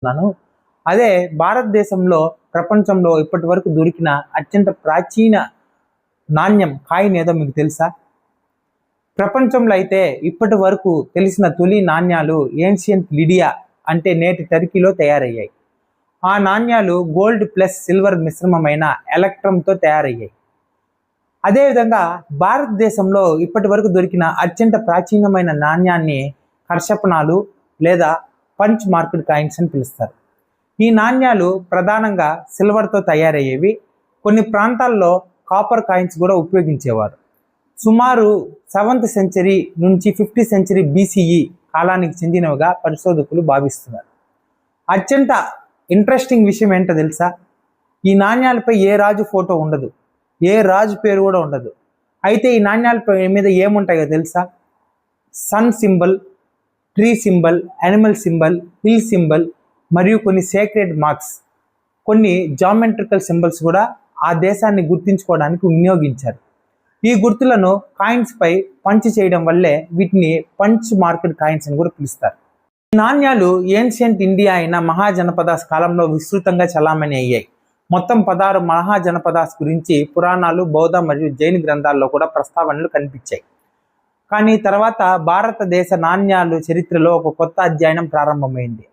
ఉన్నాను. అదే భారతదేశంలో ప్రపంచంలో ఇప్పటి వరకు దొరికిన అత్యంత ప్రాచీన నాణ్యం కాయిన్ ఏదో మీకు తెలుసా? ప్రపంచంలో అయితే ఇప్పటి వరకు తెలిసిన తొలి నాణ్యాలు ఏన్షియంట్ లిడియా అంటే నేటి టర్కీలో తయారయ్యాయి. ఆ నాణ్యాలు గోల్డ్ ప్లస్ సిల్వర్ మిశ్రమమైన ఎలక్ట్రంతో తయారయ్యాయి. అదేవిధంగా భారతదేశంలో ఇప్పటి వరకు దొరికిన అత్యంత ప్రాచీనమైన నాణ్యాన్ని కర్షపణాలు లేదా పంచ్ మార్క్డ్ కాయిన్స్ అని పిలుస్తారు. ఈ నాణ్యాలు ప్రధానంగా సిల్వర్తో తయారయ్యేవి. కొన్ని ప్రాంతాల్లో కాపర్ కాయిన్స్ కూడా ఉపయోగించేవారు. సుమారు 7th సెంచరీ నుంచి 5th సెంచరీ BCE కాలానికి చెందినవిగా పరిశోధకులు భావిస్తున్నారు. అత్యంత ఇంట్రెస్టింగ్ విషయం ఏంటో తెలుసా? ఈ నాణ్యాలపై ఏ రాజు ఫోటో ఉండదు, ఏ రాజు పేరు కూడా ఉండదు. అయితే ఈ నాణ్యాలపై మీద ఏముంటాయో తెలుసా? Sun symbol, tree symbol, animal symbol, hill symbol మరియు కొన్ని సేక్రెడ్ మార్క్స్, కొన్ని జామెట్రికల్ సింబల్స్ కూడా ఆ దేశాన్ని గుర్తించుకోవడానికి వినియోగించారు. ఈ గుర్తులను కాయిన్స్ పై పంచ్ చేయడం వల్లే వీటిని పంచ్ మార్క్డ్ కాయిన్స్ అని కూడా పిలుస్తారు. ఈ నాణ్యాలు ఏన్షియంట్ ఇండియా అయిన మహాజనపదాస్ కాలంలో విస్తృతంగా చలామణి అయ్యాయి. మొత్తం 16 మహాజనపదాస్ గురించి పురాణాలు, బౌద్ధ మరియు జైన్ గ్రంథాల్లో కూడా ప్రస్తావనలు కనిపించాయి. కానీ తర్వాత భారతదేశ నాణ్యాలు చరిత్రలో ఒక కొత్త అధ్యాయం ప్రారంభమైంది.